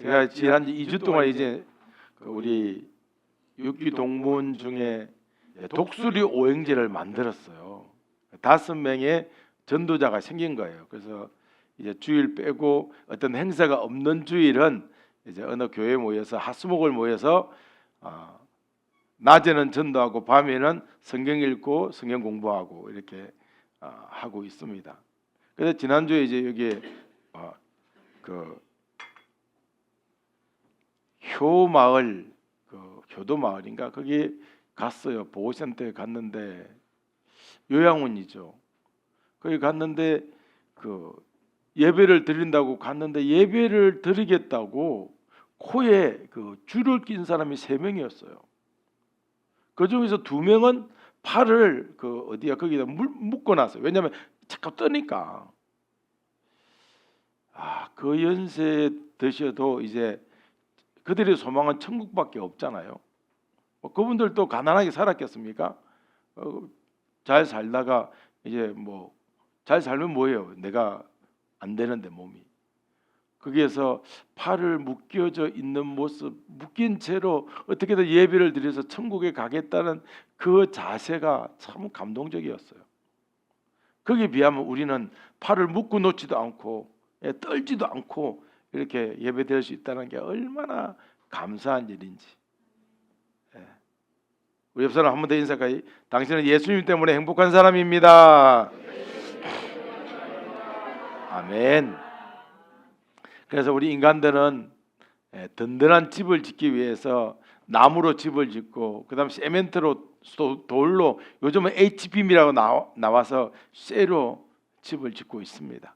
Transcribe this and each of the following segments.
제가 지난 2주 동안 이제 우리 육기 동문 중에 독수리 오행제를 만들었어요. 5명의 전도자가 생긴 거예요. 그래서 이제 주일 빼고 어떤 행사가 없는 주일은 이제 어느 교회에 모여서 하수목을 모여서 낮에는 전도하고 밤에는 성경 읽고 성경 공부하고 이렇게 하고 있습니다. 그래서 지난주에 이제 여기 그 효마을, 효도마을인가 거기 갔어요. 보호센터에 갔는데 요양원이죠. 거기 갔는데 그 예배를 드린다고 갔는데 예배를 드리겠다고 코에 그 줄을 낀 사람이 3명이었어요. 그 중에서 2명은 팔을 그 어디야 거기다 묶어놨어요. 왜냐하면 자꾸 뜨니까. 그 연세 드셔도 이제 그들의 소망은 천국밖에 없잖아요. 그분들도 가난하게 살았겠습니까? 잘 살다가 이제 뭐 잘 살면 뭐예요? 내가 안 되는데 몸이. 거기에서 팔을 묶여져 있는 모습, 묶인 채로 어떻게든 예배를 드려서 천국에 가겠다는 그 자세가 참 감동적이었어요. 거기에 비하면 우리는 팔을 묶어 놓지도 않고 떨지도 않고 이렇게 예배 드릴 수 있다는 게 얼마나 감사한 일인지. 우리 옆 사람 한 번 더 인사까지. 당신은 예수님 때문에 행복한 사람입니다. 아멘. 그래서 우리 인간들은 든든한 집을 짓기 위해서 나무로 집을 짓고 그다음 세멘트로 돌로 요즘은 HBM이라고 나와서 쇠로 집을 짓고 있습니다.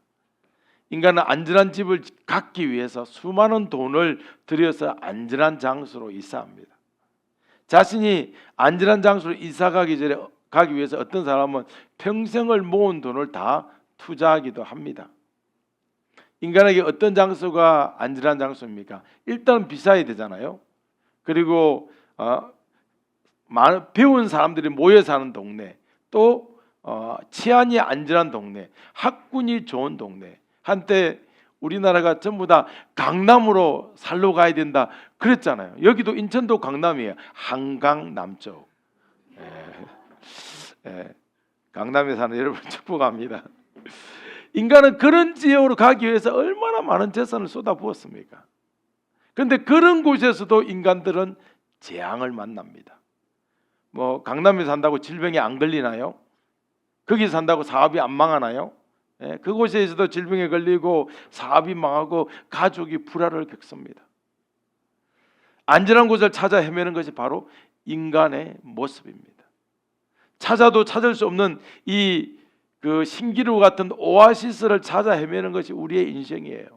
인간은 안전한 집을 갖기 위해서 수많은 돈을 들여서 안전한 장소로 이사합니다. 자신이 안전한 장소로 이사 가기 위해서 어떤 사람은 평생을 모은 돈을 다 투자하기도 합니다. 인간에게 어떤 장소가 안전한 장소입니까? 일단 비싸야 되잖아요. 그리고 배운 사람들이 모여 사는 동네, 또 치안이 안전한 동네, 학군이 좋은 동네. 한때 우리나라가 전부 다 강남으로 살러 가야 된다 그랬잖아요. 여기도 인천도 강남이에요. 한강 남쪽. 강남에 사는 여러분 축복합니다. 인간은 그런 지역으로 가기 위해서 얼마나 많은 재산을 쏟아부었습니까? 그런데 그런 곳에서도 인간들은 재앙을 만납니다. 뭐 강남에 산다고 질병에 안 걸리나요? 거기 산다고 사업이 안 망하나요? 그곳에서도 질병에 걸리고 사업이 망하고 가족이 불화를 겪습니다. 안전한 곳을 찾아 헤매는 것이 바로 인간의 모습입니다. 찾아도 찾을 수 없는 그 신기루 같은 오아시스를 찾아 헤매는 것이 우리의 인생이에요.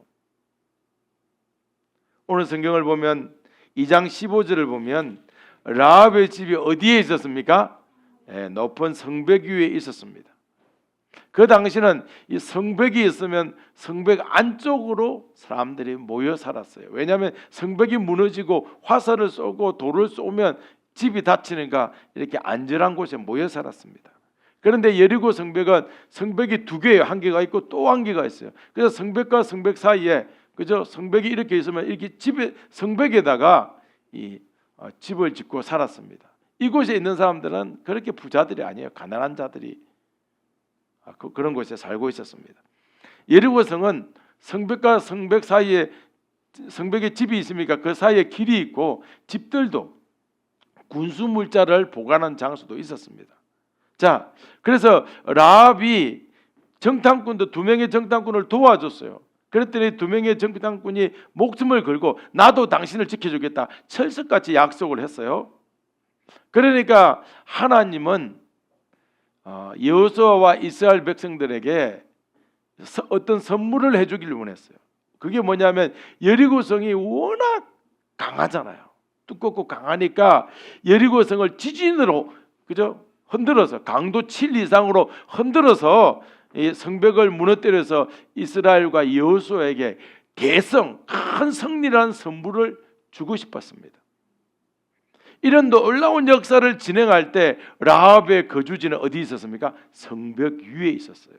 오늘 성경을 보면 2장 15절을 보면 라합의 집이 어디에 있었습니까? 높은 성벽 위에 있었습니다. 그 당시는 이 성벽이 있으면 성벽 안쪽으로 사람들이 모여 살았어요. 왜냐하면 성벽이 무너지고 화살을 쏘고 돌을 쏘면 집이 닫히니까 이렇게 안전한 곳에 모여 살았습니다. 그런데 여리고 성벽은 성벽이 2개예요. 한 개가 있고 또 한 개가 있어요. 그래서 성벽과 성벽 사이에 그죠? 성벽이 이렇게 있으면 이렇게 성벽에다가 집을 짓고 살았습니다. 이곳에 있는 사람들은 그렇게 부자들이 아니에요. 가난한 자들이 그런 곳에 살고 있었습니다. 여리고성은 성벽과 성벽 사이에 성벽에 집이 있으니까 그 사이에 길이 있고 집들도 군수 물자를 보관한 장소도 있었습니다. 자, 그래서 라합이 정탐꾼도 2명의 정탐꾼을 도와줬어요. 그랬더니 2명의 정탐꾼이 목숨을 걸고 나도 당신을 지켜주겠다 철석같이 약속을 했어요. 그러니까 하나님은 여호수아와 이스라엘 백성들에게 어떤 선물을 해주기를 원했어요. 그게 뭐냐면 여리고성이 워낙 강하잖아요. 두껍고 강하니까 여리고성을 지진으로 그죠? 흔들어서 강도 7 이상으로 흔들어서 이 성벽을 무너뜨려서 이스라엘과 여호수아에게 대성 큰 승리라는 선물을 주고 싶었습니다. 이런 놀라운 역사를 진행할 때 라합의 거주지는 어디 있었습니까? 성벽 위에 있었어요.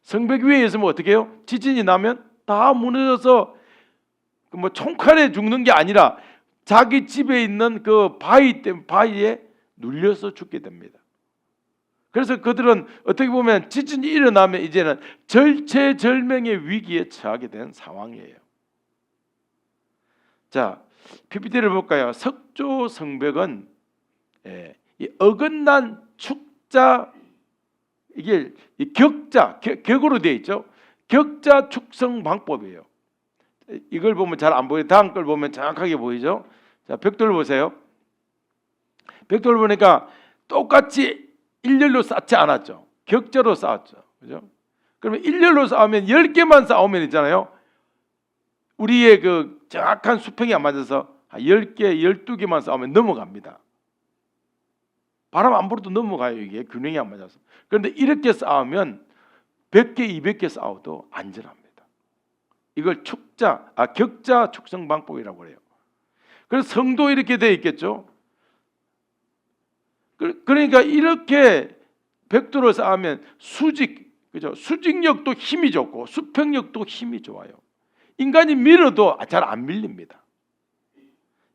성벽 위에 있으면 어떻게 해요? 지진이 나면 다 무너져서 뭐 총칼에 죽는 게 아니라 자기 집에 있는 그 바위에 눌려서 죽게 됩니다. 그래서 그들은 어떻게 보면 지진이 일어나면 이제는 절체절명의 위기에 처하게 된 상황이에요. 자, PPT를 볼까요? 석조 성벽은 이 어긋난 축자, 이게 격으로 되어 있죠. 격자 축성 방법이에요. 이걸 보면 잘 안 보여요. 다음 걸 보면 정확하게 보이죠. 자, 벽돌 보세요. 벽돌 보니까 똑같이 일렬로 쌓지 않았죠. 격자로 쌓았죠. 그죠? 그러면 일렬로 쌓으면 10개만 쌓으면 있잖아요. 우리의 그 정확한 수평이 안 맞아서 10개, 12개만 쌓으면 넘어갑니다. 바람 안 불어도 넘어가요. 이게 균형이 안 맞아서. 그런데 이렇게 쌓으면 100개, 200개 쌓아도 안전합니다. 이걸 격자 축성 방법이라고 해요. 그래서 성도 이렇게 되어 있겠죠. 그러니까 이렇게 벽돌을 쌓으면 그죠? 수직력도 힘이 좋고 수평력도 힘이 좋아요. 인간이 밀어도 잘 안 밀립니다.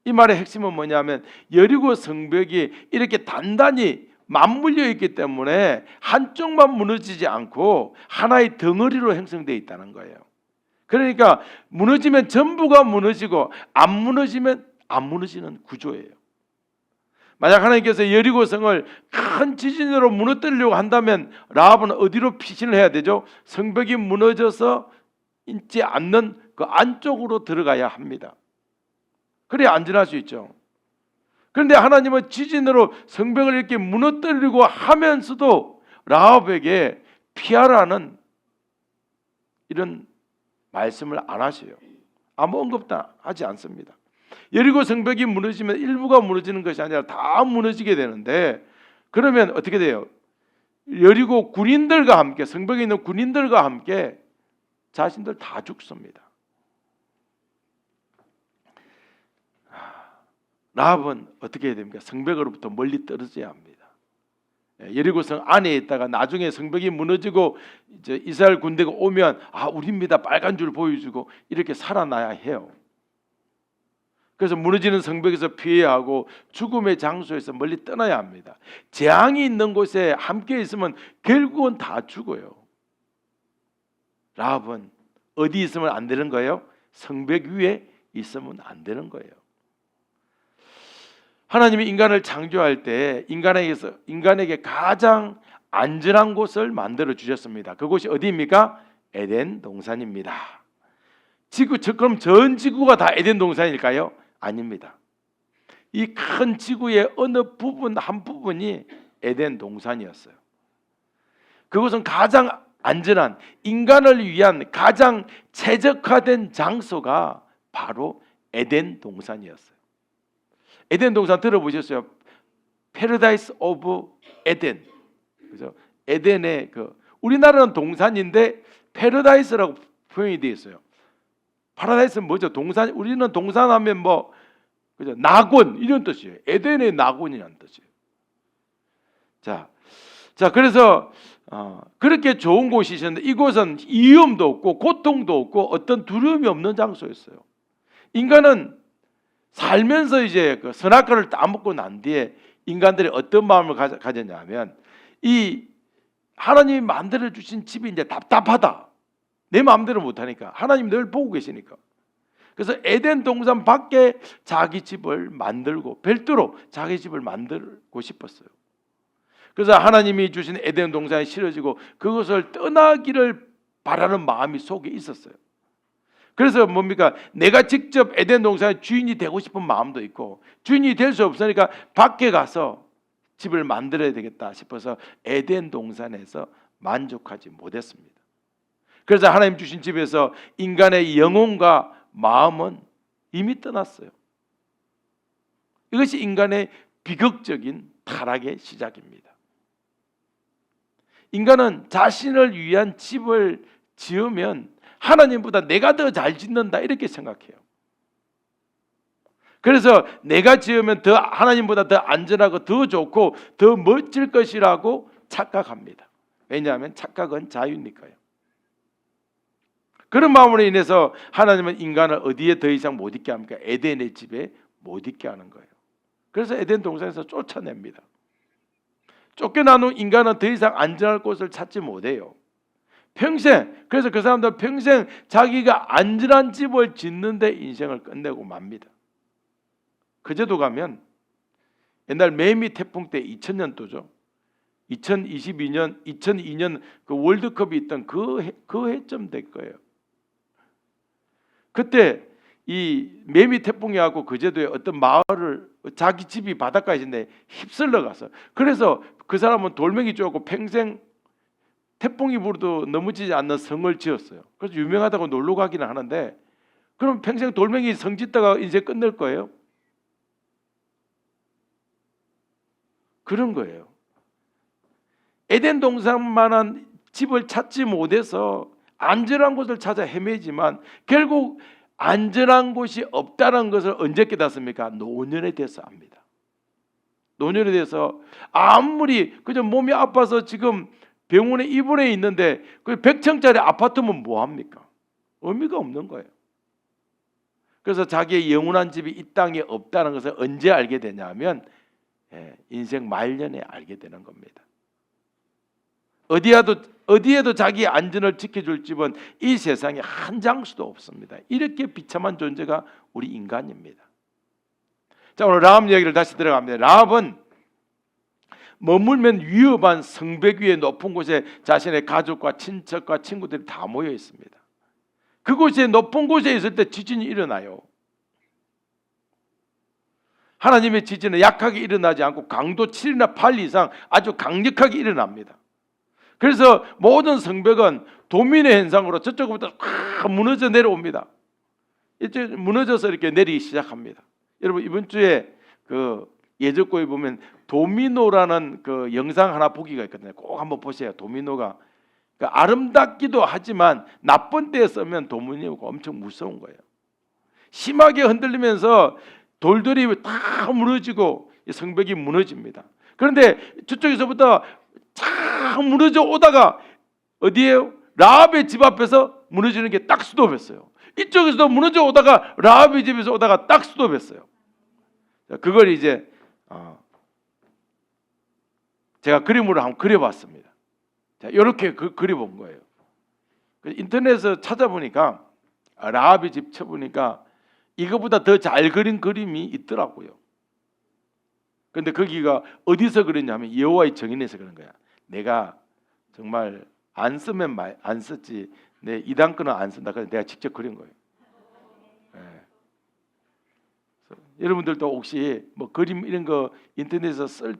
이 말의 핵심은 뭐냐면 여리고 성벽이 이렇게 단단히 맞물려 있기 때문에 한쪽만 무너지지 않고 하나의 덩어리로 형성되어 있다는 거예요. 그러니까 무너지면 전부가 무너지고 안 무너지면 안 무너지는 구조예요. 만약 하나님께서 여리고성을 큰 지진으로 무너뜨리려고 한다면 라합은 어디로 피신을 해야 되죠? 성벽이 무너져서 있지 않는 그 안쪽으로 들어가야 합니다. 그래야 안전할 수 있죠. 그런데 하나님은 지진으로 성벽을 이렇게 무너뜨리려고 하면서도 라합에게 피하라는 이런 말씀을 안 하셔요. 아무 언급도 하지 않습니다. 여리고 성벽이 무너지면 일부가 무너지는 것이 아니라 다 무너지게 되는데, 그러면 어떻게 돼요? 여리고 군인들과 함께, 성벽에 있는 군인들과 함께 자신들 다 죽습니다. 라합은 어떻게 해야 됩니까? 성벽으로부터 멀리 떨어져야 합니다. 여리고성 안에 있다가 나중에 성벽이 무너지고 이제 이스라엘 군대가 오면 우리입니다 빨간 줄 보여주고 이렇게 살아나야 해요. 그래서 무너지는 성벽에서 피해야 하고 죽음의 장소에서 멀리 떠나야 합니다. 재앙이 있는 곳에 함께 있으면 결국은 다 죽어요. 라합은 어디 있으면 안 되는 거예요? 성벽 위에 있으면 안 되는 거예요. 하나님이 인간을 창조할 때 인간에게 가장 안전한 곳을 만들어 주셨습니다. 그곳이 어디입니까? 에덴 동산입니다. 그럼 전 지구가 다 에덴 동산일까요? 아닙니다. 이 큰 지구의 어느 부분 한 부분이 에덴 동산이었어요. 그곳은 가장 안전한, 인간을 위한 가장 최적화된 장소가 바로 에덴 동산이었어요. 에덴 동산 들어보셨어요? 패러다이스 오브 에덴. 그죠? 에덴의 우리나라는 동산인데 패러다이스라고 표현이 되어 있어요. 파라다이스는 뭐죠? 동산. 우리는 동산하면 그죠? 낙원 이런 뜻이에요. 에덴의 낙원이라는 뜻이에요. 자, 그래서 그렇게 좋은 곳이셨는데 이곳은 위험도 없고 고통도 없고 어떤 두려움이 없는 장소였어요. 인간은 살면서 이제 선악과를 따먹고 난 뒤에 인간들이 어떤 마음을 가졌냐면 이 하나님이 만들어 주신 집이 이제 답답하다. 내 마음대로 못하니까 하나님 늘 보고 계시니까. 그래서 에덴 동산 밖에 자기 집을 만들고 별도로 자기 집을 만들고 싶었어요. 그래서 하나님이 주신 에덴 동산에 실어지고 그것을 떠나기를 바라는 마음이 속에 있었어요. 그래서 뭡니까? 내가 직접 에덴 동산의 주인이 되고 싶은 마음도 있고 주인이 될 수 없으니까 밖에 가서 집을 만들어야 되겠다 싶어서 에덴 동산에서 만족하지 못했습니다. 그래서 하나님 주신 집에서 인간의 영혼과 마음은 이미 떠났어요. 이것이 인간의 비극적인 타락의 시작입니다. 인간은 자신을 위한 집을 지으면 하나님보다 내가 더 잘 짓는다 이렇게 생각해요. 그래서 내가 지으면 더 하나님보다 더 안전하고 더 좋고 더 멋질 것이라고 착각합니다. 왜냐하면 착각은 자유니까요. 그런 마음으로 인해서 하나님은 인간을 어디에 더 이상 못 있게 합니까? 에덴의 집에 못 있게 하는 거예요. 그래서 에덴 동산에서 쫓아냅니다. 쫓겨난 후 인간은 더 이상 안전할 곳을 찾지 못해요. 평생, 그래서 그 사람들 평생 자기가 안전한 집을 짓는데 인생을 끝내고 맙니다. 그제도 가면 옛날 매미 태풍 때 2000년도죠. 2002년 그 월드컵이 있던 그 해점 될 거예요. 그때 이 매미 태풍이 하고 그제도에 어떤 마을을 자기 집이 바닷가에 있는데 휩쓸러 가서, 그래서 그 사람은 돌멩이 쪼고 평생 태풍이 불어도 넘어지지 않는 성을 지었어요. 그래서 유명하다고 놀러 가기는 하는데, 그럼 평생 돌멩이 성 짓다가 이제 끝낼 거예요? 그런 거예요. 에덴 동산만한 집을 찾지 못해서 안전한 곳을 찾아 헤매지만 결국 안전한 곳이 없다는 것을 언제 깨닫습니까? 노년에 돼서 압니다. 노년에 돼서 아무리 그저 몸이 아파서 지금 병원에 입원해 있는데 그 100층짜리 아파트면 뭐합니까? 의미가 없는 거예요. 그래서 자기의 영원한 집이 이 땅에 없다는 것을 언제 알게 되냐면 인생 말년에 알게 되는 겁니다. 어디에도 자기의 안전을 지켜줄 집은 이 세상에 한 장수도 없습니다. 이렇게 비참한 존재가 우리 인간입니다. 자, 오늘 라합 이야기를 다시 들어갑니다. 라합은 머물면 위험한 성벽 위의 높은 곳에 자신의 가족과 친척과 친구들이 다 모여 있습니다. 그곳에 높은 곳에 있을 때 지진이 일어나요. 하나님의 지진은 약하게 일어나지 않고 강도 7이나 8 이상 아주 강력하게 일어납니다. 그래서 모든 성벽은 도민의 현상으로 저쪽부터 확 무너져 내려옵니다. 이제 무너져서 이렇게 내리기 시작합니다. 여러분 이번 주에 그 예적고에 보면 도미노라는 그 영상 하나 보기가 있거든요. 꼭 한번 보세요. 도미노가 그러니까 아름답기도 하지만 나쁜 때에 쓰면 도미노가 엄청 무서운 거예요. 심하게 흔들리면서 돌들이 다 무너지고 성벽이 무너집니다. 그런데 저쪽에서부터 쫙 무너져 오다가 어디에요? 라합의 집 앞에서 무너지는 게 딱 스톱했어요. 이쪽에서도 무너져 오다가 라합의 집에서 오다가 딱 스톱했어요. 그걸 이제 제가 그림으로 한번 그려봤습니다. 자, 이렇게 그려본 거예요. 인터넷에서 찾아보니까 라합의 집 쳐보니까 이거보다 더 잘 그린 그림이 있더라고요. 그런데 거기가 어디서 그렸냐면 여호와의 정인에서 그런 거야. 내가 정말 안 쓰면 안 썼지. 내 이단 거는 안 쓴다. 그래서 내가 직접 그린 거예요. 네. 여러분들도 혹시 뭐 그림 이런 거 인터넷에서 쓸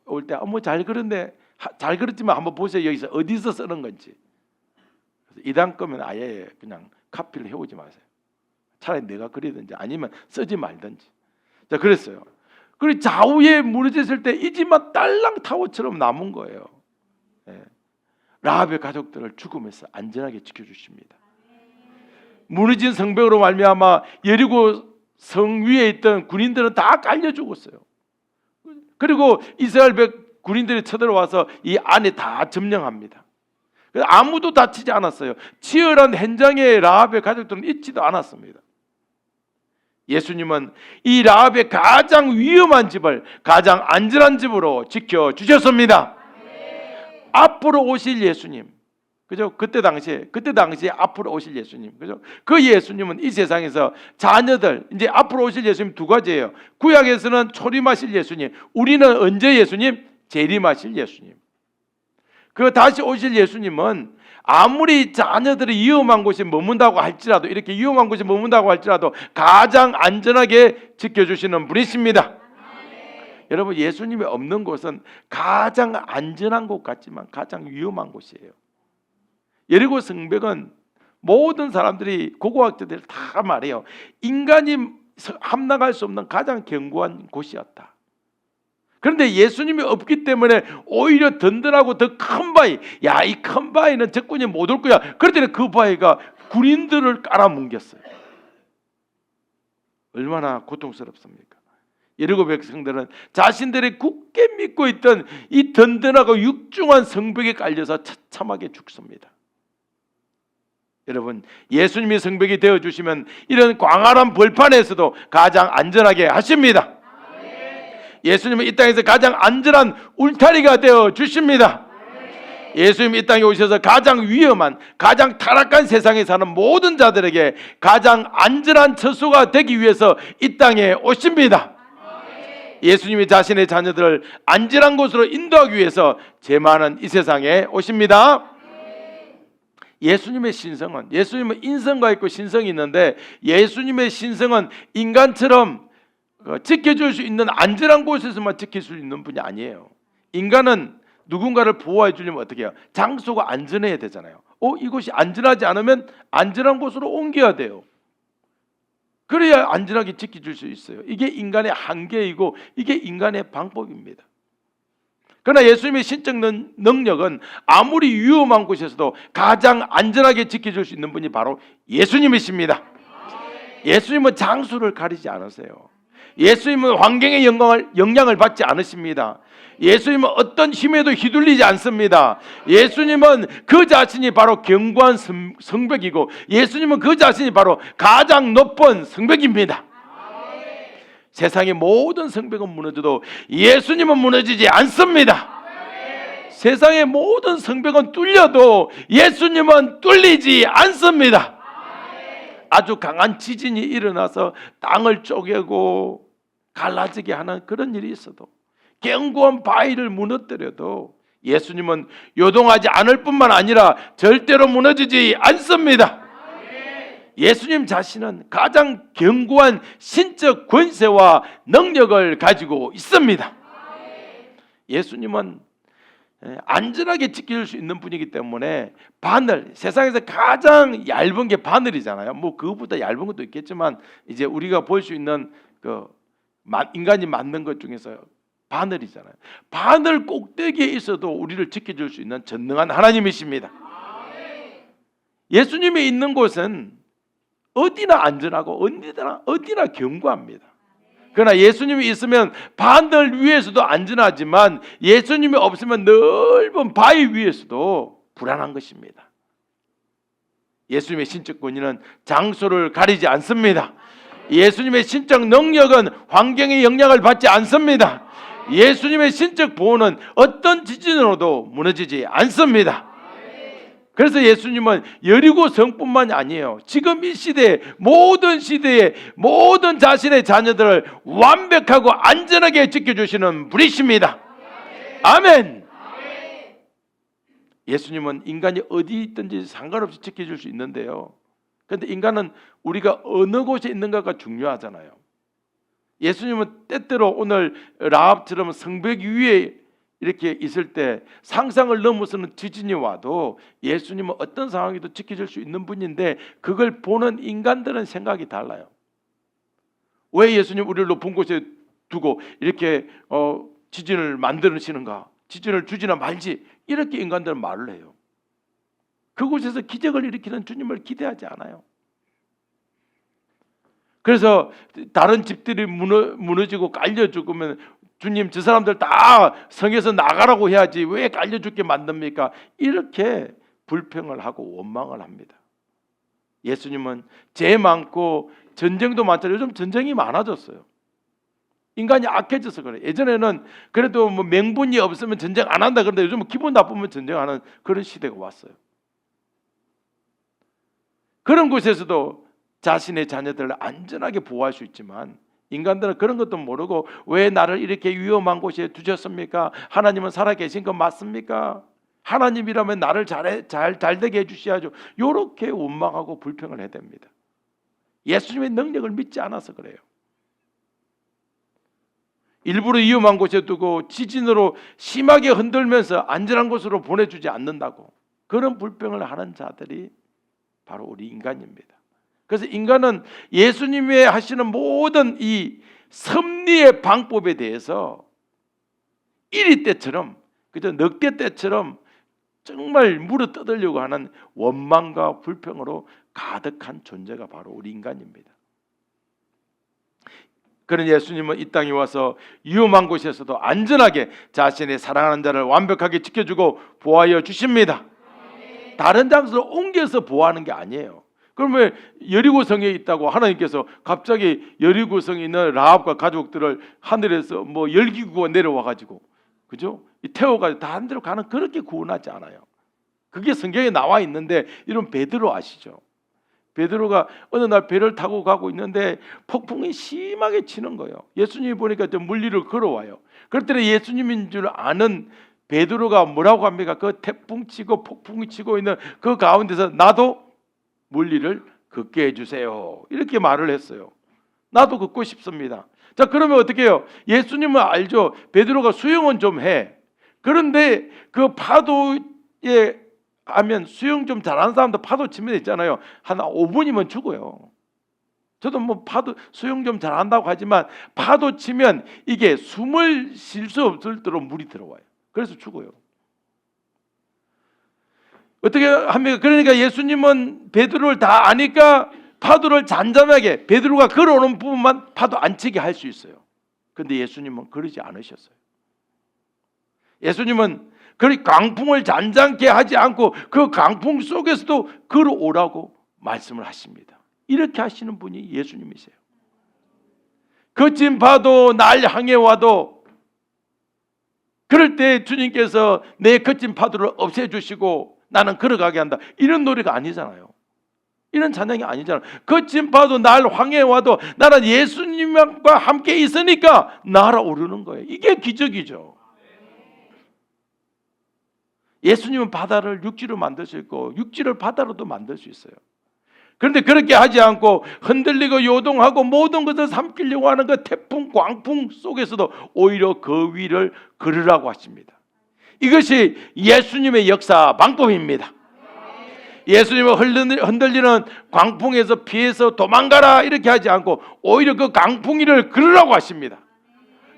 올 때 잘 그렸네. 잘 그렸지만 한번 보세요. 여기서 어디서 쓰는 건지. 이단 거면 아예 그냥 카피를 해오지 마세요. 차라리 내가 그리든지 아니면 쓰지 말든지. 자, 그랬어요. 그리고 좌우에 무너졌을 때 이 집만 딸랑 타워처럼 남은 거예요. 라합의 가족들을 죽음에서 안전하게 지켜주십니다. 무너진 성벽으로 말미암아 여리고 성 위에 있던 군인들은 다 깔려 죽었어요. 그리고 이스라엘 군인들이 쳐들어와서 이 안에 다 점령합니다. 아무도 다치지 않았어요. 치열한 현장에 라합의 가족들은 있지도 않았습니다. 예수님은 이 라합의 가장 위험한 집을 가장 안전한 집으로 지켜주셨습니다. 앞으로 오실 예수님, 그죠? 그때 당시에 앞으로 오실 예수님, 그죠? 그 예수님은 이 세상에서 자녀들 이제 앞으로 오실 예수님 두 가지예요. 구약에서는 초림하실 예수님, 우리는 언제 예수님? 재림하실 예수님. 그 다시 오실 예수님은 아무리 자녀들이 위험한 곳에 머문다고 할지라도 이렇게 위험한 곳에 머문다고 할지라도 가장 안전하게 지켜주시는 분이십니다. 여러분 예수님이 없는 곳은 가장 안전한 곳 같지만 가장 위험한 곳이에요. 여리고 성벽은 모든 사람들이 고고학자들이 다 말해요. 인간이 함락할 수 없는 가장 견고한 곳이었다. 그런데 예수님이 없기 때문에 오히려 든든하고 더 큰 바위, 야, 이 큰 바위는 적군이 못 올 거야. 그랬더니 그 바위가 군인들을 깔아뭉겼어요. 얼마나 고통스럽습니까? 여리고 백성들은 자신들이 굳게 믿고 있던 이 든든하고 육중한 성벽에 깔려서 처참하게 죽습니다. 여러분, 예수님이 성벽이 되어주시면 이런 광활한 벌판에서도 가장 안전하게 하십니다. 예수님은 이 땅에서 가장 안전한 울타리가 되어주십니다. 예수님이 이 땅에 오셔서 가장 위험한, 가장 타락한 세상에 사는 모든 자들에게 가장 안전한 처소가 되기 위해서 이 땅에 오십니다. 예수님이 자신의 자녀들을 안전한 곳으로 인도하기 위해서 죄 많은 이 세상에 오십니다. 예수님의 신성은, 예수님은 인성과 있고 신성이 있는데, 예수님의 신성은 인간처럼 지켜줄 수 있는 안전한 곳에서만 지킬 수 있는 분이 아니에요. 인간은 누군가를 보호해 주려면 어떻게 해요? 장소가 안전해야 되잖아요. 이곳이 안전하지 않으면 안전한 곳으로 옮겨야 돼요. 그래야 안전하게 지켜줄 수 있어요. 이게 인간의 한계이고 이게 인간의 방법입니다. 그러나 예수님의 신적 능력은 아무리 위험한 곳에서도 가장 안전하게 지켜줄 수 있는 분이 바로 예수님이십니다. 예수님은 장소를 가리지 않으세요. 예수님은 환경의 영향을 받지 않으십니다. 예수님은 어떤 힘에도 휘둘리지 않습니다. 예수님은 그 자신이 바로 견고한 성벽이고, 예수님은 그 자신이 바로 가장 높은 성벽입니다. 세상의 모든 성벽은 무너져도 예수님은 무너지지 않습니다. 세상의 모든 성벽은 뚫려도 예수님은 뚫리지 않습니다. 아주 강한 지진이 일어나서 땅을 쪼개고 갈라지게 하는 그런 일이 있어도, 견고한 바위를 무너뜨려도 예수님은 요동하지 않을 뿐만 아니라 절대로 무너지지 않습니다. 예수님 자신은 가장 견고한 신적 권세와 능력을 가지고 있습니다. 예수님은 안전하게 지킬 수 있는 분이기 때문에 바늘, 세상에서 가장 얇은 게 바늘이잖아요. 뭐 그것보다 얇은 것도 있겠지만 이제 우리가 볼 수 있는 그 인간이 만든 것 중에서 바늘이잖아요. 바늘 꼭대기에 있어도 우리를 지켜줄 수 있는 전능한 하나님이십니다. 예수님이 있는 곳은 어디나 안전하고 어디나 견고합니다. 그러나 예수님이 있으면 바늘 위에서도 안전하지만 예수님이 없으면 넓은 바위 위에서도 불안한 것입니다. 예수님의 신적 권위는 장소를 가리지 않습니다. 예수님의 신적 능력은 환경의 영향을 받지 않습니다. 예수님의 신적 보호는 어떤 지진으로도 무너지지 않습니다. 그래서 예수님은 여리고 성뿐만이 아니에요. 지금 이 시대에 모든 자신의 자녀들을 완벽하고 안전하게 지켜주시는 분이십니다. 아멘. 예수님은 인간이 어디 있든지 상관없이 지켜줄 수 있는데요. 그런데 인간은 우리가 어느 곳에 있는가가 중요하잖아요. 예수님은 때때로 오늘 라합처럼 성벽 위에 이렇게 있을 때 상상을 넘어서는 지진이 와도 예수님은 어떤 상황에도 지켜줄 수 있는 분인데, 그걸 보는 인간들은 생각이 달라요. 왜 예수님 우리를 높은 곳에 두고 이렇게 지진을 만드시는가? 지진을 주지나 말지, 이렇게 인간들은 말을 해요. 그곳에서 기적을 일으키는 주님을 기대하지 않아요. 그래서 다른 집들이 무너지고 깔려 죽으면 주님, 저 사람들 다 성에서 나가라고 해야지 왜 깔려 죽게 만듭니까? 이렇게 불평을 하고 원망을 합니다. 예수님은 죄 많고 전쟁도 많잖아요. 요즘 전쟁이 많아졌어요. 인간이 악해져서 그래요. 예전에는 그래도 뭐 명분이 없으면 전쟁 안 한다 그런데 요즘은 기분 나쁘면 전쟁하는 그런 시대가 왔어요. 그런 곳에서도 자신의 자녀들을 안전하게 보호할 수 있지만 인간들은 그런 것도 모르고 왜 나를 이렇게 위험한 곳에 두셨습니까? 하나님은 살아계신 거 맞습니까? 하나님이라면 나를 잘 되게 해주셔야죠. 이렇게 원망하고 불평을 해야 됩니다. 예수님의 능력을 믿지 않아서 그래요. 일부러 위험한 곳에 두고 지진으로 심하게 흔들면서 안전한 곳으로 보내주지 않는다고, 그런 불평을 하는 자들이 바로 우리 인간입니다. 그래서 인간은 예수님이 하시는 모든 이 섭리의 방법에 대해서 이리 때처럼, 그저 늑대 때처럼 정말 물어 뜯으려고 하는 원망과 불평으로 가득한 존재가 바로 우리 인간입니다. 그런 예수님은 이 땅에 와서 위험한 곳에서도 안전하게 자신의 사랑하는 자를 완벽하게 지켜주고 보호하여 주십니다. 다른 장소로 옮겨서 보호하는 게 아니에요. 그러면 여리고성에 있다고 하나님께서 갑자기 여리고성에 있는 라합과 가족들을 하늘에서 뭐 열기구가 내려와 가지고, 그죠? 태워가지고 다른 데로 가는, 그렇게 구원하지 않아요. 그게 성경에 나와 있는데, 이런 베드로 아시죠? 베드로가 어느 날 배를 타고 가고 있는데 폭풍이 심하게 치는 거예요. 예수님이 보니까 저 물리를 걸어와요. 그럴 때는 예수님인 줄 아는 베드로가 뭐라고 합니까? 그 태풍 치고 폭풍이 치고 있는 그 가운데서 나도 물리를 걷게 해주세요, 이렇게 말을 했어요. 나도 걷고 싶습니다. 자, 그러면 어떻게 해요? 예수님은 알죠. 베드로가 수영은 좀 해. 그런데 그 파도에 하면, 수영 좀 잘하는 사람도 파도 치면 있잖아요, 한 5분이면 죽어요. 저도 뭐 파도 수영 좀 잘한다고 하지만 파도 치면 이게 숨을 쉴 수 없을 정도로 물이 들어와요. 그래서 죽어요. 어떻게 합니까? 그러니까 예수님은 베드로를 다 아니까 파도를 잔잔하게, 베드로가 걸어오는 부분만 파도 안 치게 할 수 있어요. 그런데 예수님은 그러지 않으셨어요. 예수님은 그 강풍을 잔잔케 하지 않고 그 강풍 속에서도 걸어오라고 말씀을 하십니다. 이렇게 하시는 분이 예수님이세요. 거친 파도 날 향해 와도 그럴 때 주님께서 내 거친 파도를 없애주시고 나는 걸어가게 한다, 이런 노래가 아니잖아요. 이런 찬양이 아니잖아요. 거친 파도 날 향해 와도 나는 예수님과 함께 있으니까 날아오르는 거예요. 이게 기적이죠. 예수님은 바다를 육지로 만들 수 있고 육지를 바다로도 만들 수 있어요. 그런데 그렇게 하지 않고 흔들리고 요동하고 모든 것을 삼키려고 하는 그 태풍 광풍 속에서도 오히려 그 위를 걸으라고 하십니다. 이것이 예수님의 역사 방법입니다. 예수님은 흔들리는 광풍에서 피해서 도망가라 이렇게 하지 않고 오히려 그 강풍 위를 걸으라고 하십니다.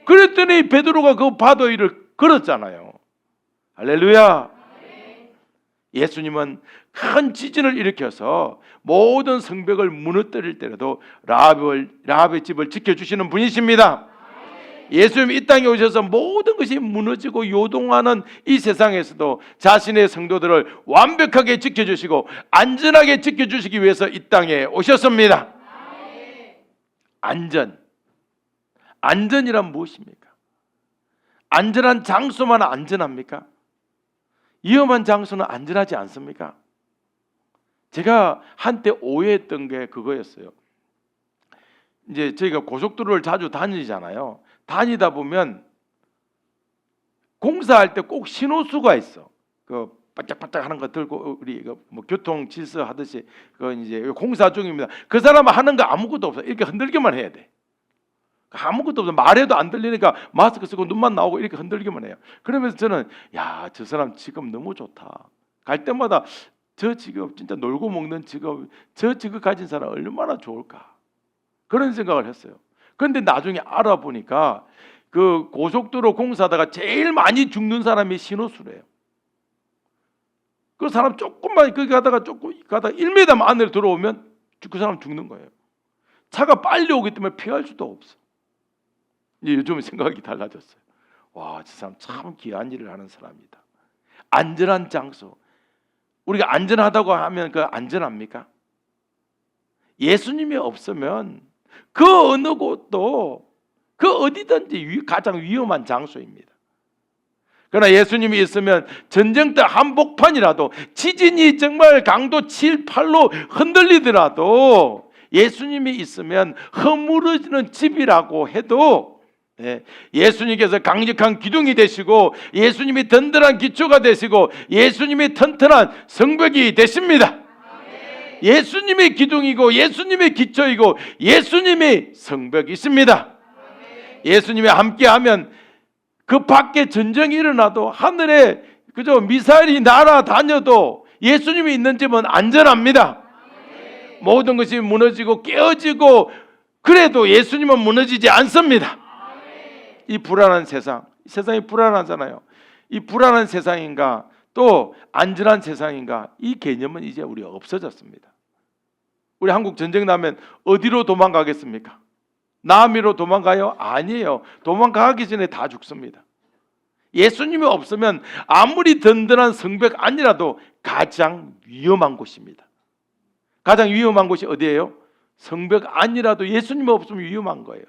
그랬더니 베드로가 그 파도 위를 걸었잖아요. 할렐루야. 예수님은 큰 지진을 일으켜서 모든 성벽을 무너뜨릴 때라도 라합의 집을 지켜주시는 분이십니다. 예수님이 이 땅에 오셔서 모든 것이 무너지고 요동하는 이 세상에서도 자신의 성도들을 완벽하게 지켜주시고 안전하게 지켜주시기 위해서 이 땅에 오셨습니다. 안전이란 무엇입니까? 안전한 장소만 안전합니까? 위험한 장소는 안전하지 않습니까? 제가 한때 오해했던 게 그거였어요. 이제 저희가 고속도로를 자주 다니잖아요. 다니다 보면 공사할 때 꼭 신호수가 있어. 그 바짝바짝 하는 거 들고 우리 뭐 교통 질서 하듯이 그 이제 공사 중입니다. 그 사람은 하는 거 아무것도 없어. 이렇게 흔들기만 해야 돼. 아무것도 없어. 말해도 안 들리니까 마스크 쓰고 눈만 나오고 이렇게 흔들기만 해요. 그러면서 저는 야, 저 사람 직업 너무 좋다. 갈 때마다 저 직업 진짜 놀고 먹는 직업, 저 직업 가진 사람 얼마나 좋을까, 그런 생각을 했어요. 그런데 나중에 알아보니까 그 고속도로 공사하다가 제일 많이 죽는 사람이 신호수래요. 그 사람 조금만 거기 가다가 1m 안으로 들어오면 그 사람 죽는 거예요. 차가 빨리 오기 때문에 피할 수도 없어. 이제 요즘 생각이 달라졌어요. 와, 저 사람 참 귀한 일을 하는 사람이다. 안전한 장소. 우리가 안전하다고 하면 그 안전합니까? 예수님이 없으면 그 어느 곳도 그 어디든지 가장 위험한 장소입니다. 그러나 예수님이 있으면 전쟁터 한복판이라도 지진이 정말 강도 7, 8로 흔들리더라도 예수님이 있으면 허물어지는 집이라고 해도 예수님께서 강력한 기둥이 되시고 예수님이 든든한 기초가 되시고 예수님이 튼튼한 성벽이 되십니다. 예수님이 기둥이고 예수님이 기초이고 예수님이 성벽이십니다. 예수님이 함께하면 그 밖에 전쟁이 일어나도 하늘에 그저 미사일이 날아다녀도 예수님이 있는 집은 안전합니다. 모든 것이 무너지고 깨어지고 그래도 예수님은 무너지지 않습니다. 이 불안한 세상이 불안하잖아요. 이 불안한 세상인가 또 안전한 세상인가, 이 개념은 이제 우리 없어졌습니다. 우리 한국 전쟁 나면 어디로 도망가겠습니까? 남미로 도망가요? 아니에요. 도망가기 전에 다 죽습니다. 예수님이 없으면 아무리 든든한 성벽 아니라도 가장 위험한 곳입니다. 가장 위험한 곳이 어디예요? 성벽 안이라도 예수님 없으면 위험한 거예요.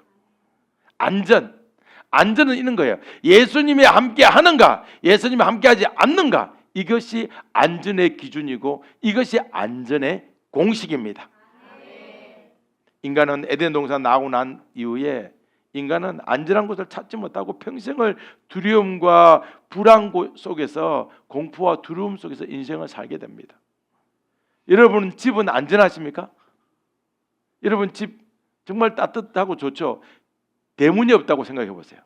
안전은 있는 거예요. 예수님이 함께 하는가, 예수님이 함께 하지 않는가, 이것이 안전의 기준이고 이것이 안전의 공식입니다. 인간은 에덴 동산 나오고 난 이후에 인간은 안전한 곳을 찾지 못하고 평생을 두려움과 불안 속에서, 공포와 두려움 속에서 인생을 살게 됩니다. 여러분 집은 안전하십니까? 여러분 집 정말 따뜻하고 좋죠? 대문이 없다고 생각해 보세요.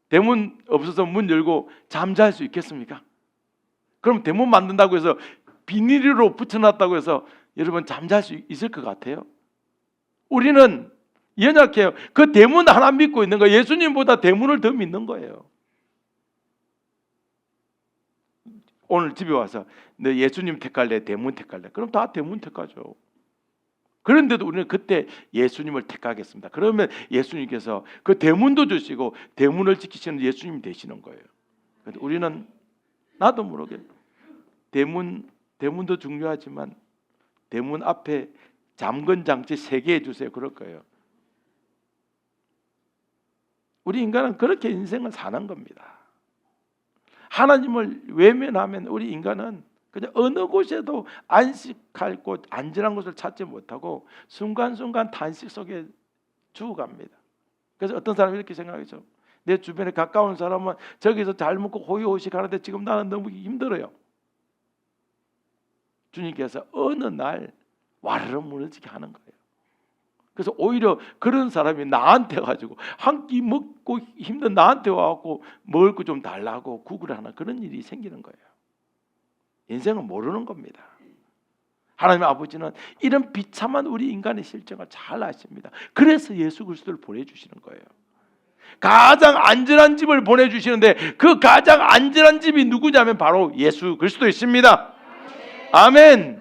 대문 없어서 문 열고 잠잘 수 있겠습니까? 그럼 대문 만든다고 해서 비닐로 붙여놨다고 해서 여러분 잠잘 수 있을 것 같아요? 우리는 연약해요. 그 대문 하나 믿고 있는 거예요. 예수님보다 대문을 더 믿는 거예요. 오늘 집에 와서 너 예수님 택할래? 대문 택할래? 그럼 다 대문 택하죠. 그런데도 우리는 그때 예수님을 택하겠습니다. 그러면 예수님께서 그 대문도 주시고 대문을 지키시는 예수님이 되시는 거예요. 그런데 우리는 나도 모르게 대문도 중요하지만 대문 앞에 잠금 장치 3개 해주세요. 그럴 거예요. 우리 인간은 그렇게 인생을 사는 겁니다. 하나님을 외면하면 우리 인간은 그냥 어느 곳에도 안식할 곳, 안전한 곳을 찾지 못하고 순간순간 탄식 속에 죽어갑니다. 그래서 어떤 사람이 이렇게 생각하죠. 내 주변에 가까운 사람은 저기서 잘 먹고 호의호식 하는데 지금 나는 너무 힘들어요. 주님께서 어느 날 와르르 무너지게 하는 거예요. 그래서 오히려 그런 사람이 나한테 가지고 한 끼 먹고 힘든 나한테 와갖고 먹을 거 좀 달라고 구걸하는 그런 일이 생기는 거예요. 인생은 모르는 겁니다. 하나님 아버지는 이런 비참한 우리 인간의 실정을 잘 아십니다. 그래서 예수 그리스도를 보내주시는 거예요. 가장 안전한 집을 보내주시는데 그 가장 안전한 집이 누구냐면 바로 예수 그리스도이십니다. 아멘.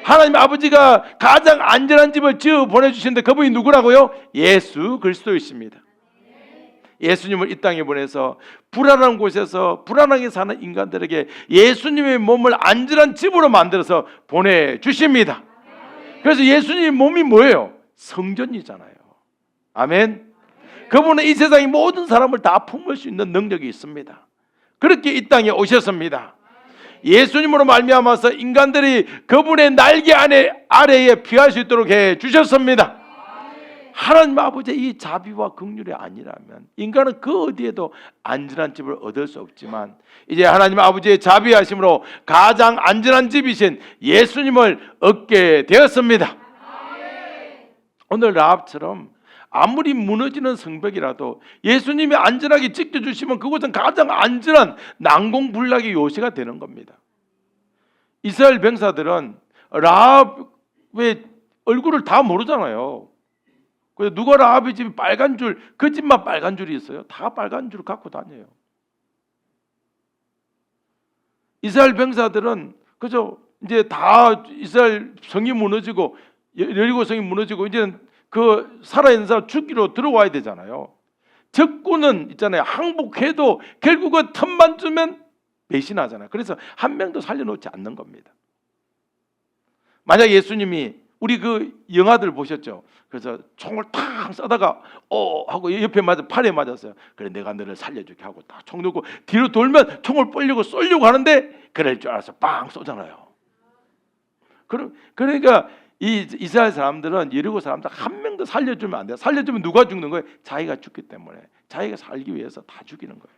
하나님 아버지가 가장 안전한 집을 지어 보내주시는데 그분이 누구라고요? 예수 그리스도이십니다. 예수님을 이 땅에 보내서 불안한 곳에서 불안하게 사는 인간들에게 예수님의 몸을 안전한 집으로 만들어서 보내주십니다. 그래서 예수님의 몸이 뭐예요? 성전이잖아요. 아멘. 그분은 이 세상의 모든 사람을 다 품을 수 있는 능력이 있습니다. 그렇게 이 땅에 오셨습니다. 예수님으로 말미암아서 인간들이 그분의 날개 아래에 피할 수 있도록 해 주셨습니다. 하나님 아버지의 이 자비와 긍휼이 아니라면 인간은 그 어디에도 안전한 집을 얻을 수 없지만 이제 하나님 아버지의 자비하심으로 가장 안전한 집이신 예수님을 얻게 되었습니다. 오늘 라합처럼 아무리 무너지는 성벽이라도 예수님이 안전하게 지켜주시면 그곳은 가장 안전한 난공불락의 요새가 되는 겁니다. 이스라엘 병사들은 라합의 얼굴을 다 모르잖아요. 그래서 누가 라합의 집이 빨간 줄, 그 집만 빨간 줄이 있어요. 다 빨간 줄을 갖고 다녀요. 이스라엘 병사들은 그죠? 이제 다 이스라엘 성이 무너지고 여리고 성이 무너지고 이제는 그 살아있는 사람 죽기로 들어와야 되잖아요. 적군은 있잖아요. 항복해도 결국은 틈만 주면 배신하잖아요. 그래서 한 명도 살려놓지 않는 겁니다. 만약 예수님이 우리 그 영화들 보셨죠? 그래서 총을 탁 쏘다가 하고 옆에 팔에 맞았어요. 그래 내가 너를 살려줄게 하고 딱 총 놓고 뒤로 돌면 총을 쏘려고 하는데 그럴 줄 알아서 빵 쏘잖아요. 그러니까 이 이스라엘 사람들은 여리고 사람들 한 명도 살려주면 안 돼요. 살려주면 누가 죽는 거예요? 자기가 죽기 때문에 자기가 살기 위해서 다 죽이는 거예요.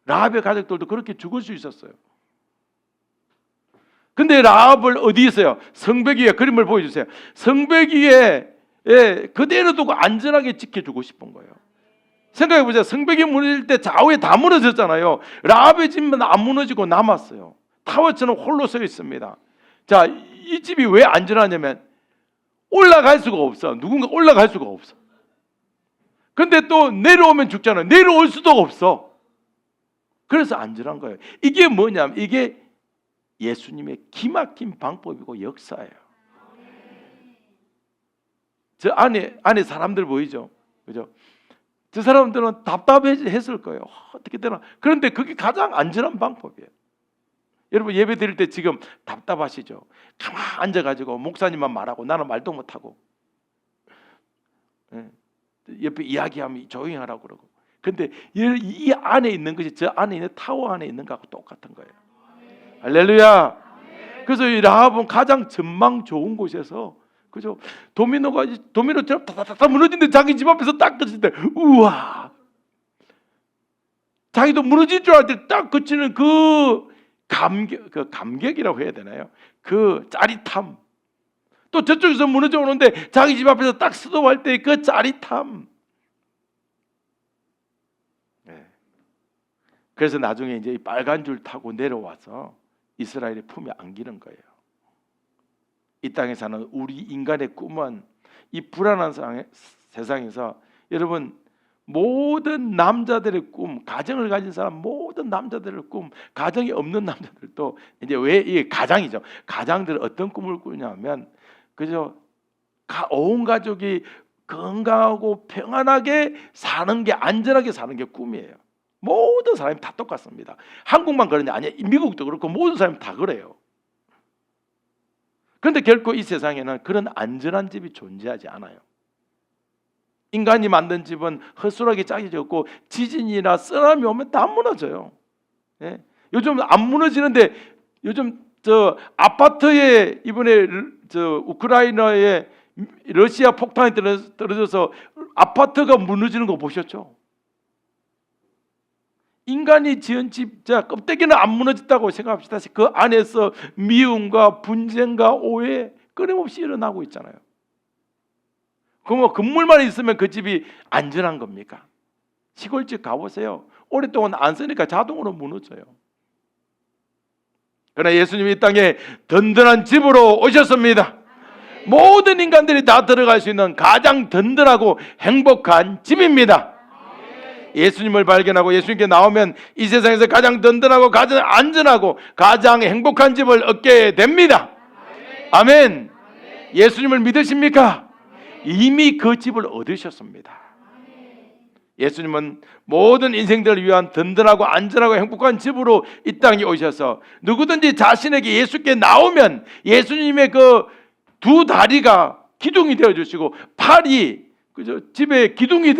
라합의 가족들도 그렇게 죽을 수 있었어요. 근데 라합을 어디 있어요? 성벽 위에 그림을 보여주세요. 성벽 위에 그대로 두고 안전하게 지켜주고 싶은 거예요. 생각해보세요. 성벽이 무너질 때 좌우에 다 무너졌잖아요. 라합의 집만 안 무너지고 남았어요. 타워처럼 홀로 서 있습니다. 자, 이 집이 왜 안전하냐면 올라갈 수가 없어. 누군가 올라갈 수가 없어. 근데 또 내려오면 죽잖아요. 내려올 수도 없어. 그래서 안전한 거예요. 이게 뭐냐면 이게 예수님의 기막힌 방법이고 역사예요. 저 안에 사람들 보이죠? 그죠? 저 사람들은 답답했을 거예요. 어떻게 되나? 그런데 그게 가장 안전한 방법이에요. 여러분 예배 드릴 때 지금 답답하시죠? 가만 앉아가지고 목사님만 말하고 나는 말도 못하고, 옆에 이야기하면 조용히 하라고 그러고. 근데 이 안에 있는 것이 저 안에 있는 타워 안에 있는 것하고 똑같은 거예요. 할렐루야. 그래서 이 라합은 가장 전망 좋은 곳에서, 그죠? 도미노처럼 다다다다 무너지는데 자기 집 앞에서 딱 그칠 때, 우와, 자기도 무너질 줄 알 때 딱 그치는 그 감격이라고 해야 되나요? 그 짜릿함. 또 저쪽에서 무너져 오는데 자기 집 앞에서 딱 스톱할 때 그 짜릿함. 그래서 나중에 이제 이 빨간 줄 타고 내려와서 이스라엘의 품에 안기는 거예요. 이 땅에 사는 우리 인간의 꿈은 이 불안한 세상에서, 여러분 모든 남자들의 꿈, 가정을 가진 사람 모든 남자들의 꿈, 가정이 없는 남자들도 이제 왜 이게 가장이죠. 가장들은 어떤 꿈을 꾸냐면, 그죠? 온 가족이 건강하고 평안하게 사는 게, 안전하게 사는 게 꿈이에요. 모든 사람이 다 똑같습니다. 한국만 그러냐? 아니야. 미국도 그렇고 모든 사람이 다 그래요. 그런데 결코 이 세상에는 그런 안전한 집이 존재하지 않아요. 인간이 만든 집은 허술하게 짜여졌고 지진이나 쓰나미 오면 다 무너져요. 예? 요즘 안 무너지는데, 요즘 저 아파트에 이번에 저 우크라이나에 러시아 폭탄이 떨어져서 아파트가 무너지는 거 보셨죠? 인간이 지은 집, 자 껍데기는 안 무너졌다고 생각합시다. 그 안에서 미움과 분쟁과 오해 끊임없이 일어나고 있잖아요. 그럼 뭐 건물만 있으면 그 집이 안전한 겁니까? 시골집 가보세요. 오랫동안 안 쓰니까 자동으로 무너져요. 그러나 예수님이 이 땅에 든든한 집으로 오셨습니다. 모든 인간들이 다 들어갈 수 있는 가장 든든하고 행복한 집입니다. 예수님을 발견하고 예수님께 나오면 이 세상에서 가장 든든하고 가장 안전하고 가장 행복한 집을 얻게 됩니다. 아멘. 예수님을 믿으십니까? 이미 그 집을 얻으셨습니다. 예수님은 모든 인생들을 위한 든든하고 안전하고 행복한 집으로 이 땅에 오셔서, 누구든지 자신에게 예수께 나오면 예수님의 그 두 다리가 기둥이 되어 주시고, 팔이, 그죠? 집에 기둥이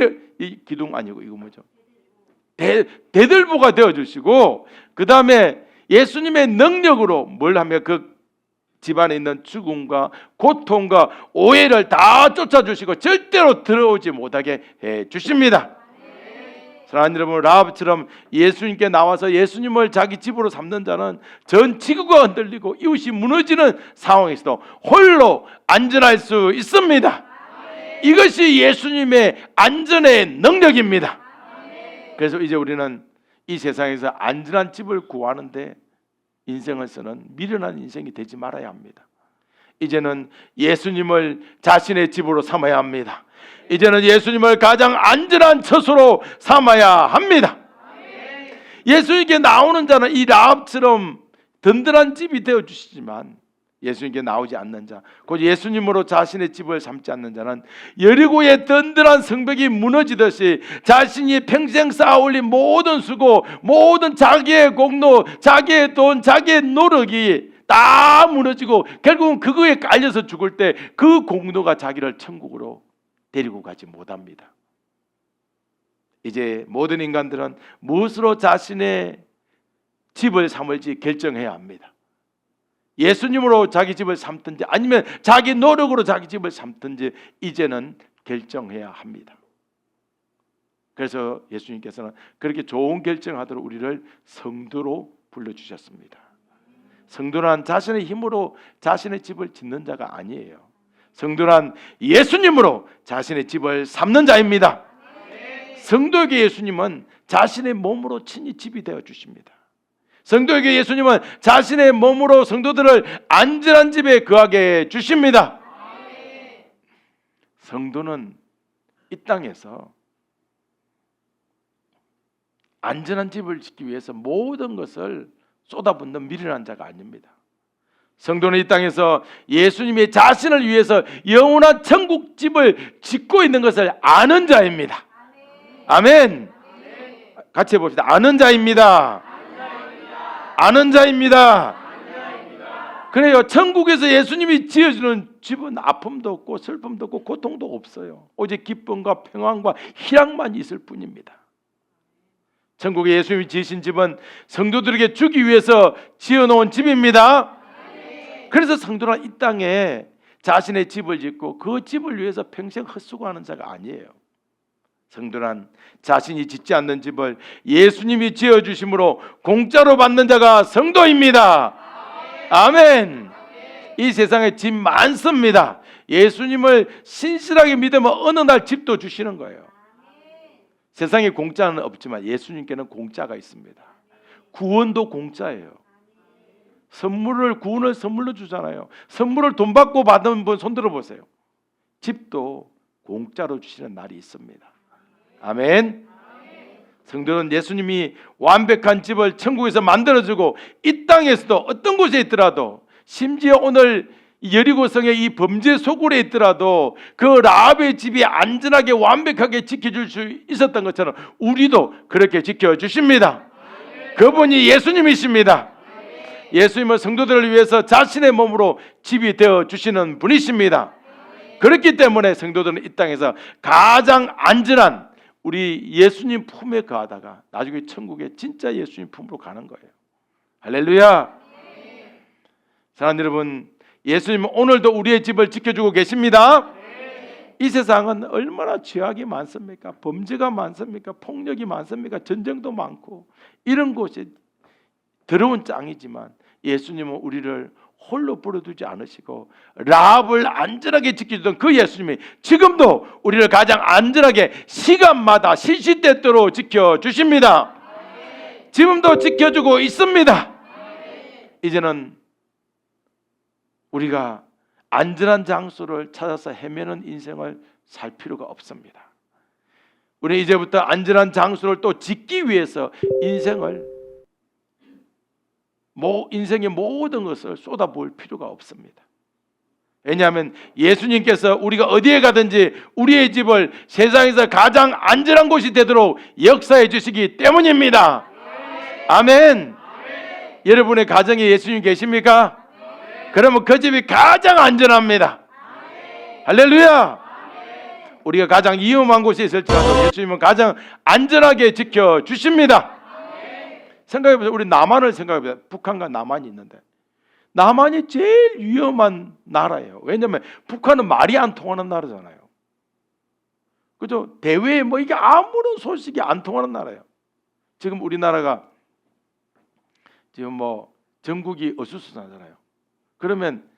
기둥 아니고 이거 뭐죠? 대들보가 되어 주시고, 그 다음에 예수님의 능력으로 뭘 하며 그 집안에 있는 죽음과 고통과 오해를 다 쫓아주시고 절대로 들어오지 못하게 해 주십니다. 사랑하는 여러분, 라합처럼 예수님께 나와서 예수님을 자기 집으로 삼는 자는 전 지구가 흔들리고 이웃이 무너지는 상황에서도 홀로 안전할 수 있습니다. 이것이 예수님의 안전의 능력입니다. 그래서 이제 우리는 이 세상에서 안전한 집을 구하는데 인생을 쓰는 미련한 인생이 되지 말아야 합니다. 이제는 예수님을 자신의 집으로 삼아야 합니다. 이제는 예수님을 가장 안전한 처소로 삼아야 합니다. 예수님께 나오는 자는 이 라합처럼 든든한 집이 되어주시지만, 예수님께 나오지 않는 자, 곧 예수님으로 자신의 집을 삼지 않는 자는 여리고의 든든한 성벽이 무너지듯이 자신이 평생 쌓아올린 모든 수고, 모든 자기의 공로, 자기의 돈, 자기의 노력이 다 무너지고 결국은 그거에 깔려서 죽을 때 그 공로가 자기를 천국으로 데리고 가지 못합니다. 이제 모든 인간들은 무엇으로 자신의 집을 삼을지 결정해야 합니다. 예수님으로 자기 집을 삼든지 아니면 자기 노력으로 자기 집을 삼든지 이제는 결정해야 합니다. 그래서 예수님께서는 그렇게 좋은 결정하도록 우리를 성도로 불러주셨습니다. 성도란 자신의 힘으로 자신의 집을 짓는 자가 아니에요. 성도란 예수님으로 자신의 집을 삼는 자입니다. 성도에게 예수님은 자신의 몸으로 친히 집이 되어 주십니다. 성도에게 예수님은 자신의 몸으로 성도들을 안전한 집에 거하게 주십니다. 성도는 이 땅에서 안전한 집을 짓기 위해서 모든 것을 쏟아붓는 미련한 자가 아닙니다. 성도는 이 땅에서 예수님의 자신을 위해서 영원한 천국 집을 짓고 있는 것을 아는 자입니다. 아멘. 같이 해봅시다. 아는 자입니다. 아는 자입니다. 그래요. 천국에서 예수님이 지어주는 집은 아픔도 없고 슬픔도 없고 고통도 없어요. 오직 기쁨과 평안과 희락만 있을 뿐입니다. 천국에 예수님이 지으신 집은 성도들에게 주기 위해서 지어놓은 집입니다. 그래서 성도는 이 땅에 자신의 집을 짓고 그 집을 위해서 평생 헛수고하는 자가 아니에요. 성도란 자신이 짓지 않는 집을 예수님이 지어주심으로 공짜로 받는 자가 성도입니다. 아멘. 이 세상에 집 많습니다. 예수님을 신실하게 믿으면 어느 날 집도 주시는 거예요. 세상에 공짜는 없지만 예수님께는 공짜가 있습니다. 구원도 공짜예요. 구원을 선물로 주잖아요. 선물을 돈 받고 받은 분 손들어 보세요. 집도 공짜로 주시는 날이 있습니다. 아멘. 성도는 예수님이 완벽한 집을 천국에서 만들어주고 이 땅에서도 어떤 곳에 있더라도 심지어 오늘 여리고성의 이 범죄 소굴에 있더라도 그 라합의 집이 안전하게 완벽하게 지켜줄 수 있었던 것처럼 우리도 그렇게 지켜주십니다. 그분이 예수님이십니다. 예수님은 성도들을 위해서 자신의 몸으로 집이 되어주시는 분이십니다. 그렇기 때문에 성도들은 이 땅에서 가장 안전한 우리 예수님 품에 거하다가 나중에 천국에 진짜 예수님 품으로 가는 거예요. 할렐루야. 사랑하는 여러분, 예수님은 오늘도 우리의 집을 지켜주고 계십니다. 이 세상은 얼마나 죄악이 많습니까? 범죄가 많습니까? 폭력이 많습니까? 전쟁도 많고 이런 곳이 더러운 땅이지만 예수님은 우리를 홀로 버려두지 않으시고 라합을 안전하게 지켜주던 그 예수님이 지금도 우리를 가장 안전하게 시간마다 시시때때로 지켜주십니다. 지금도 지켜주고 있습니다. 이제는 우리가 안전한 장소를 찾아서 헤매는 인생을 살 필요가 없습니다. 우리 이제부터 안전한 장소를 또 짓기 위해서 인생의 모든 것을 쏟아부을 필요가 없습니다. 왜냐하면 예수님께서 우리가 어디에 가든지 우리의 집을 세상에서 가장 안전한 곳이 되도록 역사해 주시기 때문입니다. 아멘. 여러분의 가정에 예수님 계십니까? 그러면 그 집이 가장 안전합니다. 할렐루야. 우리가 가장 위험한 곳에 있을지라도 예수님은 가장 안전하게 지켜주십니다. 생각해보세요. 우리 남한을 생각해보세요. 북한과 남한이 있는데 남한이 제일 위험한 나라예요. 왜냐하면 북한은 말이 안 통하는 나라잖아요. 그죠? 대외에 이게 아무런 소식이 안 통하는 나라예요. 지금 우리나라가 지금 전국이 어수선하잖아요. 그러면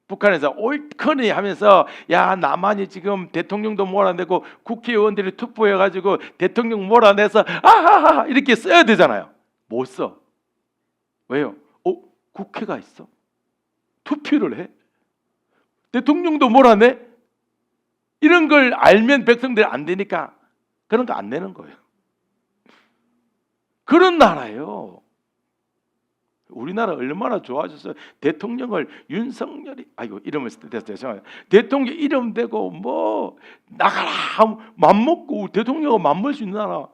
북한에서 옳거니 하면서 야 남한이 지금 대통령도 몰아내고 국회의원들이 투표해가지고 대통령 몰아내서 아하하 이렇게 써야 되잖아요. 못 써. 왜요? 국회가 있어. 투표를 해. 대통령도 몰아내. 이런 걸 알면 백성들이 안 되니까 그런 거 안 내는 거예요. 그런 나라예요. 우리나라 얼마나 좋아졌어요. 대통령을 윤석열이 이름을 대서 대통령 이름 대고 나가라 맘먹고 대통령을 맘먹을 수 있는 나라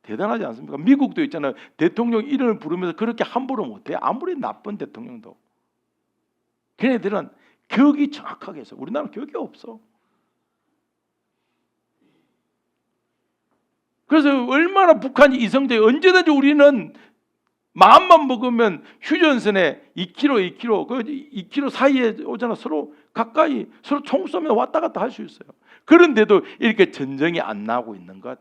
대단하지 않습니까? 미국도 있잖아요. 대통령 이름을 부르면서 그렇게 함부로 못해. 아무리 나쁜 대통령도. 걔네들은 교육이 정확하게 해서 우리나라는 교육이 없어. 그래서 얼마나 북한이 이성적이 언제든지 우리는 마음만 먹으면 휴전선에 2km, 그 2km 사이에 오잖아. 서로 가까이 서로 총 쏘면 왔다 갔다 할 수 있어요. 그런데도 이렇게 전쟁이 안 나고 있는 것.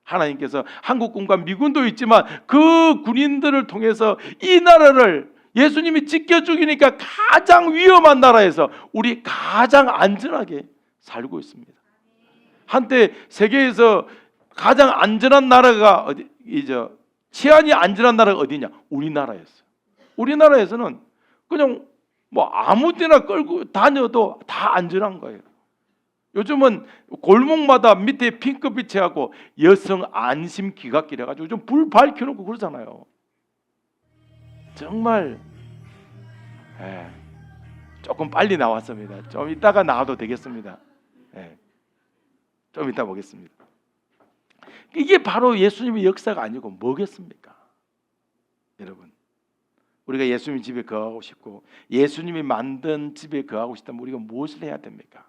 하나님께서 한국군과 미군도 있지만 그 군인들을 통해서 이 나라를 예수님이 지켜주기니까 가장 위험한 나라에서 우리 가장 안전하게 살고 있습니다. 한때 세계에서 가장 안전한 나라가 치안이 안전한 나라가 어디냐? 우리나라였어요. 우리나라에서는 그냥 아무 데나 끌고 다녀도 다 안전한 거예요. 요즘은 골목마다 밑에 핑크빛하고 여성 안심 귀갓길 해가지고 좀 불 밝혀놓고 그러잖아요. 정말 조금 빨리 나왔습니다. 좀 이따가 나와도 되겠습니다. 좀 이따 보겠습니다. 이게 바로 예수님의 역사가 아니고 뭐겠습니까? 여러분, 우리가 예수님 집에 거하고 싶고 예수님이 만든 집에 거하고 싶다면 우리가 무엇을 해야 됩니까?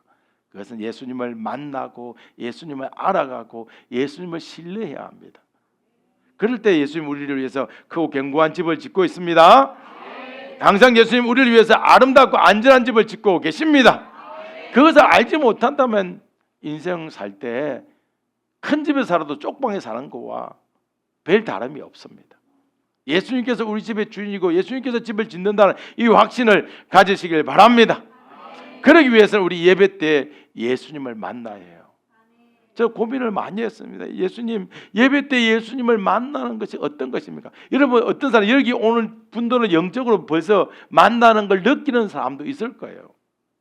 그것은 예수님을 만나고 예수님을 알아가고 예수님을 신뢰해야 합니다. 그럴 때 예수님 우리를 위해서 크고 견고한 집을 짓고 있습니다. 항상 예수님 우리를 위해서 아름답고 안전한 집을 짓고 계십니다. 그것을 알지 못한다면 인생 살 때 큰 집에 살아도 쪽방에 사는 거와 별 다름이 없습니다. 예수님께서 우리 집의 주인이고 예수님께서 집을 짓는다는 이 확신을 가지시길 바랍니다. 그러기 위해서는 우리 예배 때 예수님을 만나야 해요. 저 고민을 많이 했습니다. 예수님, 예배 때 예수님을 만나는 것이 어떤 것입니까? 여러분 어떤 사람, 여기 오는 분들은 영적으로 벌써 만나는 걸 느끼는 사람도 있을 거예요.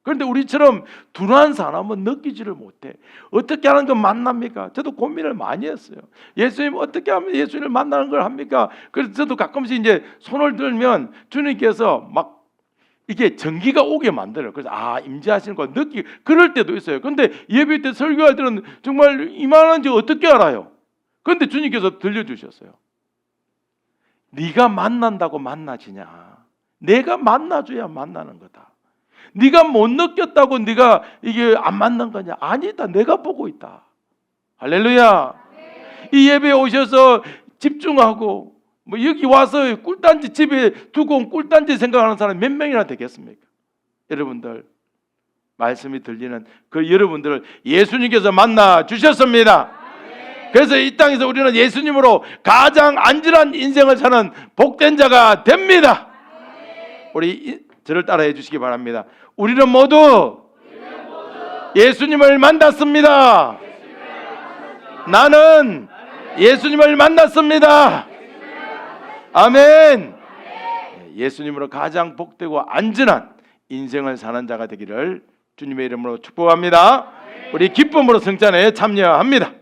그런데 우리처럼 둔한 사람은 느끼지를 못해. 어떻게 하는 건 만납니까? 저도 고민을 많이 했어요. 예수님 어떻게 하면 예수님을 만나는 걸 합니까? 그래서 저도 가끔씩 이제 손을 들면 주님께서 막 이게 전기가 오게 만들어요. 그래서 임재하시는 거 느끼고 그럴 때도 있어요. 그런데 예배 때 설교할 때는 정말 이만한지 어떻게 알아요? 그런데 주님께서 들려주셨어요. 네가 만난다고 만나지냐? 내가 만나줘야 만나는 거다. 네가 못 느꼈다고 네가 이게 안 만난 거냐? 아니다. 내가 보고 있다. 할렐루야. 이 예배에 오셔서 집중하고 뭐 여기 와서 꿀단지 집에 두고 온 꿀단지 생각하는 사람이 몇 명이나 되겠습니까? 여러분들 말씀이 들리는 그 여러분들을 예수님께서 만나 주셨습니다. 그래서 이 땅에서 우리는 예수님으로 가장 안전한 인생을 사는 복된 자가 됩니다. 우리 저를 따라해 주시기 바랍니다. 우리는 모두 예수님을 만났습니다. 나는 예수님을 만났습니다. 아멘. 예수님으로 가장 복되고 안전한 인생을 사는 자가 되기를 주님의 이름으로 축복합니다. 우리 기쁨으로 성찬에 참여합니다.